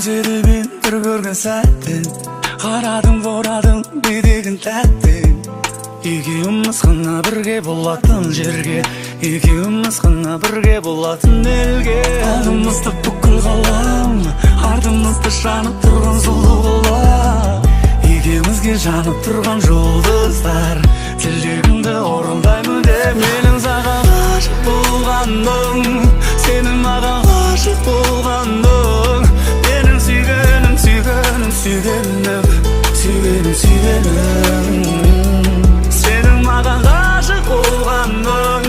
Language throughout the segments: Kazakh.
күлімсіді мен бір көрген сәтті, қарадың борадың бедегін тәтті. Екеуміз ғана бірге болатын жерге, екеуміз ғана бірге болатын елге. Алдымызды бүкіл ғалам, артымызды жанып тұрған сұлу қала. Екеумізге жанып тұрған жұлдыздар, тілегімді орындаймын деп. Менің саған ғашық болғаным, сенің маған ғашық болғаның. Менің сүйгенім, сүйгенім, сүйгенім, сүйгенім, сүйгенім. Сенің маған ғашық болғаның,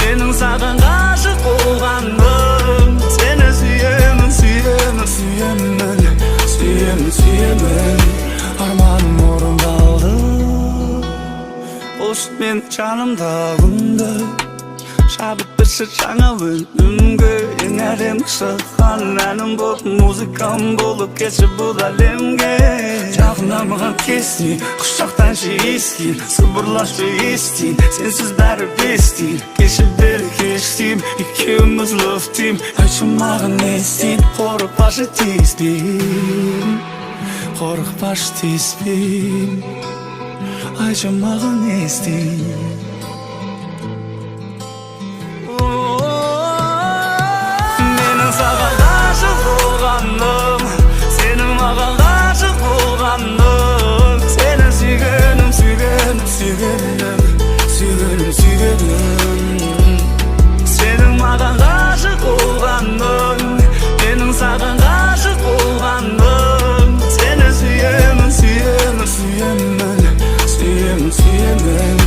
менің саған ғашық болғаным. Сені сүйемін, сүйемін, сүйемін, сүйемін, сүйемін. Арманым орындалды, осы мен жанымда күнді. Шабыт бірші жаңа өнімге, ең әдемі шыққан әнім болып, музыкам болып кетші бұл әлемге. Жақында маған кестін, құшақтаншы естейін, сыбырлашы естейін, сенсіз бәрі бестейін. Кеші бері кештейм, екеуміз лөфтейм. Айтшы маған не істейін, қорықпашы тиіспейін, қорықпашы тиіспейін. Айтшы маған не істейін. Саған ғашық болғаным, сенің маған ғашық болғаның. Сені сүйгенім, сүйгенім, сүйгенім, сүйгенім, сүйгенім. Сенің маған ғашық болғаның, менің саған ғашық болғаным. Сені сүйемін, сүйемін, сүйемін, сүйемін, сүйемін.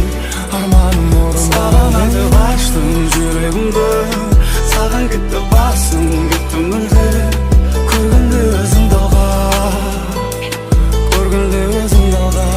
Арманым орындалды. Саған айтып аштым жүрегімді, саған кетті басым, кетті мүлде. Көргенде өзіңді алғаш, көргенде өзіңді алғаш.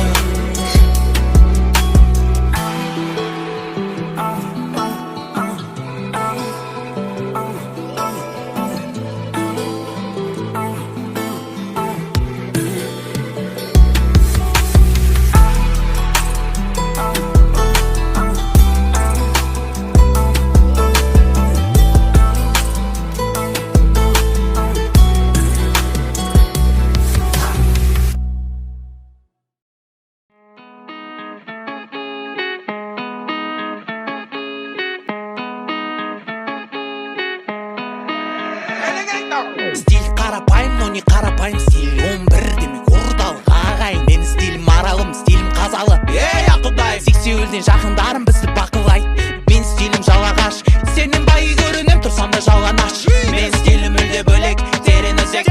Стиль қарапайым, но не қарапайым стиль. 11 демек ұрдалық ағайын. Менің стилім аралым, стилім қазалы. Ей ақылдай, сексеуілден жақындарым бізді бақылай. Мен стилім жалағаш, сенен бай көрінем, тұрсам да жалаңаш. Мен стилім мүлде бөлек, терең өзек.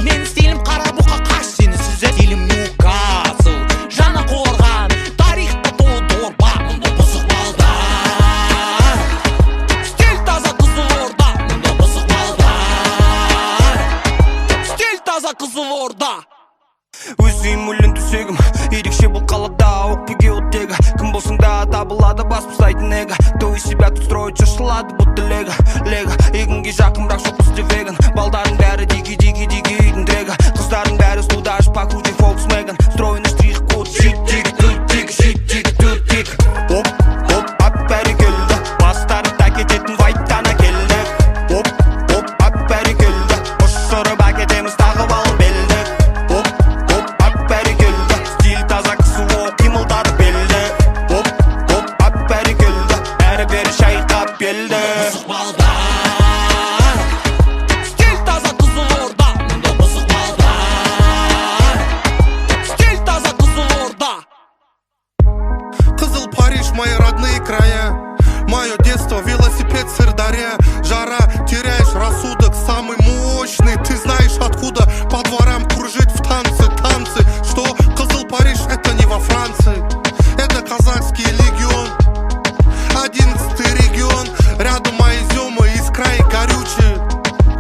Мен стилім қара бұқа қаш, сені сүзет. Стилім Ньюкасл, жаңа қорған, тарихта толы дорба, мұнда бұзық балдар. Стиль таза Қызылорда, мұнда бұзық балдар. Стиль таза Қызылорда. Өзім мүлін төсегім, ерекше бұл қалада, өкпеге оттегі. Кім болсың да табылады, бас бұстайтын эго. Той себя тут строить шашылады, бұтты лего. Егінге жақынрақ жоқ бізде веган. Балдардың бәрі диги үйдің дрегі. Қыздардың бәрі суда ашпа крути Volkswagen. Стройный штрих-код, шит-тик, тут-тик, шит-тик, тут-тик. Оп, ап бәрі келді, бастарында кететін вайттана келді. Оп, ап бәрі келді, ұшырып әкетеміз тағып алып белді. Оп, ап бәрі келді, стиль таза Қызылорда, қимылдары белді. Оп, ап бәрі келді, әрі-бері шайқап белді. Бұзық балдар. Стиль таза Қызылорда, мұнда бұзық балдар. Стиль таза Қызылорда. Қызыл Париж, мои родные края. Мое детство, велосипед, Сырдарья. Жара, теряешь рассудок, самый мощный. Ты знаешь откуда, по дворам кружить в танцы. Что Қызыл Париж, это не во Франции. Это казахский легион, 11-й регион. Рядом мои зёмы из края горючие.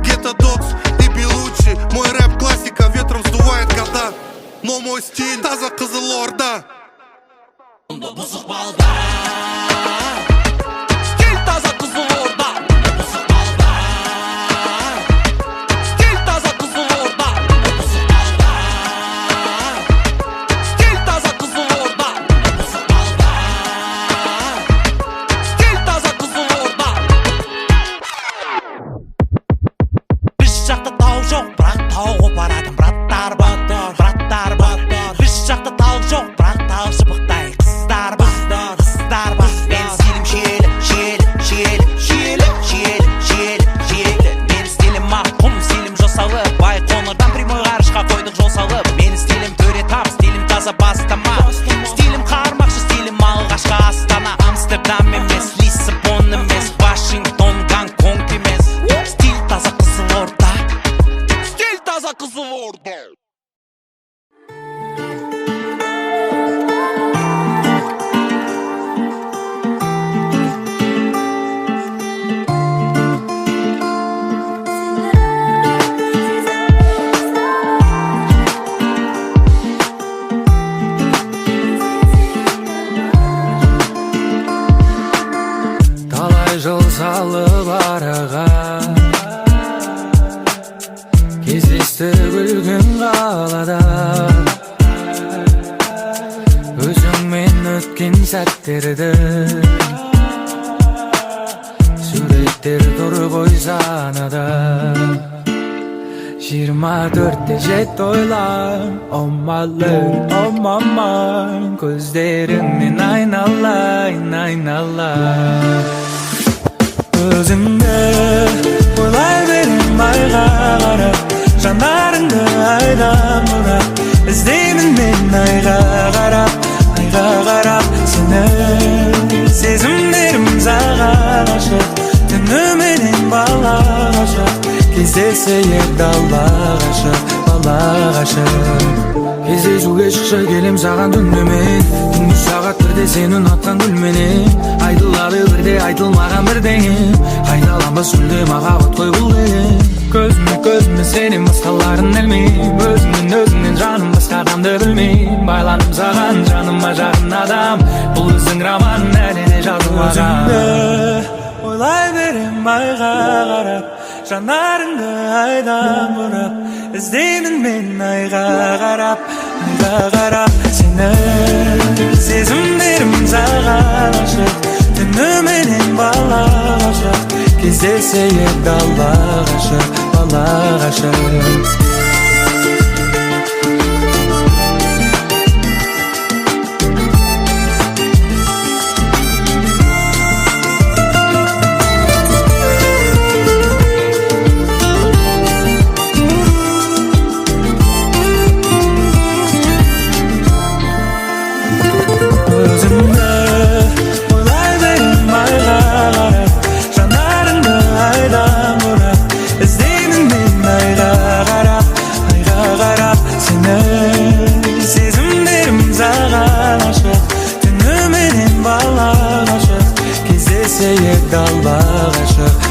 Гетто Докс и Белучи. Мой рэп классика ветром сдувает года. Но мой стиль таза Қызылорда. Мұнда бұзық балдар. Стиль таза Қызылорда, мұнда бұзық балдар. Стиль таза Қызылорда, мұнда бұзық балдар. Стиль таза Қызылорда, мұнда бұзық балдар. Стиль таза Қызылорда. Біз жақта тау жоқ, бірақ тау Талай жыл салып араға кездесті күлгін қалада өзіңмен өткен сәттерді суреттер тұр ғой санада 24-те жет ойлам Oh my love, oh my mind көздеріңнен айналайын, айналайын өзіңді ойлай берем айға қарап жанарыңды айдан бұрап іздеймін мен айға қарап сені сезімдерім саған ашық түніменен бала ғашық кездесе ек дала ғашық кездесуге шықша келем саған түнімен түнгі сағат бірде сені ұнатқан гүлменен айтылады бірде айтылмаған бірдеңе қайталанбас сүлде махаббат қой бұл деген көзіме сенен басқаларын ілмеймін өзіңнен жаным басқа адамды білмеймін байландым саған жаныма жақын адам бұл өзің роман әлі де жазылмаған өзіңді ойлай берем айға қарап жанарыңды айдан бұрап іздеймін мен айға қарап сені сезімдерім саған ашық түніменен бала ғашық кездесе ек дала ғашық Дала ғашық,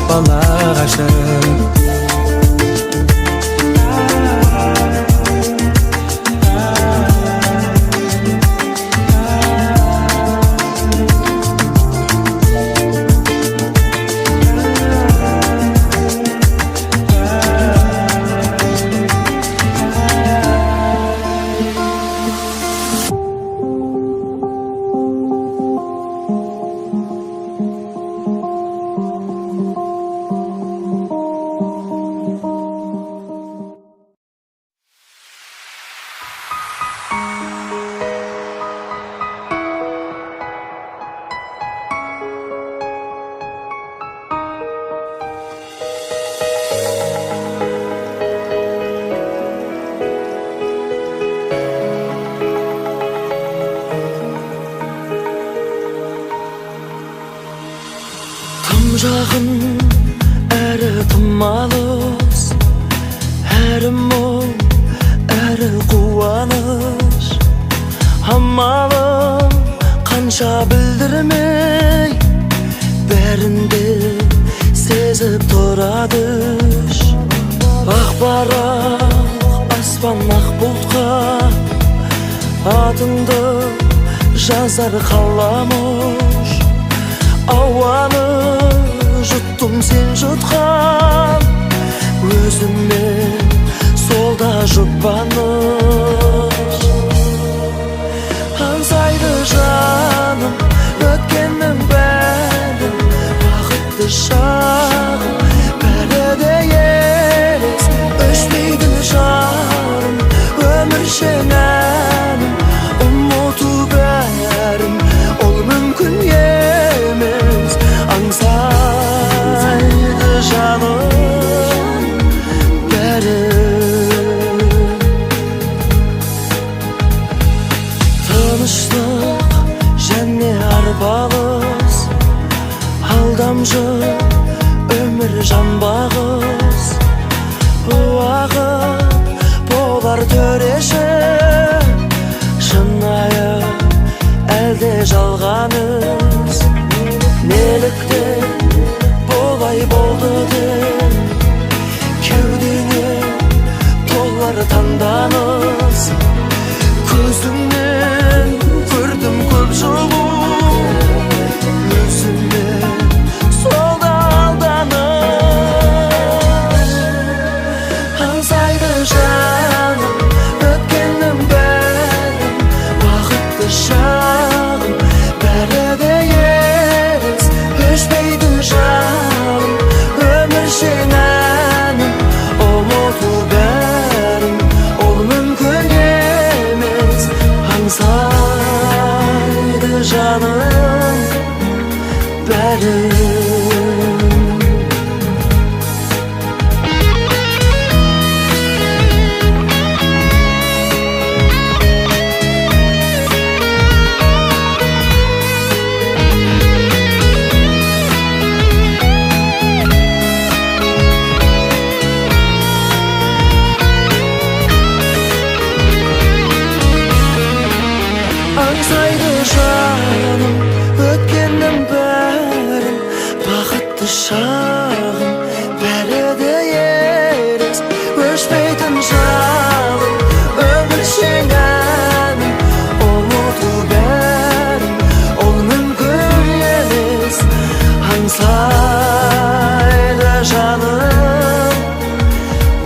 бала ғашық Жақын әрі тым алыс әрі мұң әрі қуаныш амалым қанша білдірмей бәрінде сезіп тұрады ақ барақ аспан ақ бұлтқа атыңды жазар қаламыш ауаны жұттым сен жұтқан өзіммен солда жұбаныш аңсайды жаным өткеннің бәрі бақытты шағым бәрі де елес өшпейді жарым өміршең әнім ұмыту бәрін ол мүмкін емес аңсайды жаным бәрі алданыс көзіңнен көрдім көп жылу өзіңнен сол да алданыс аңсайды жаным өткеннің бәрін бақытты шағым бәрі де елес өшпейді жаным өміршең әнім ұмыту бәрін ол мүмкін емес аңсайды жаным бәрін аңсайды жаным өткеннің бәрін бақытты шағым бәрі де елес өшпейтін жалын өміршең әнім ұмыту бәрін ол мүмкін емес аңсайды жаным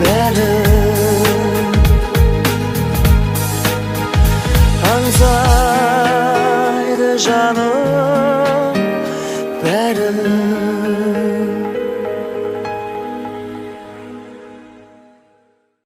бәрін аңсайды жаным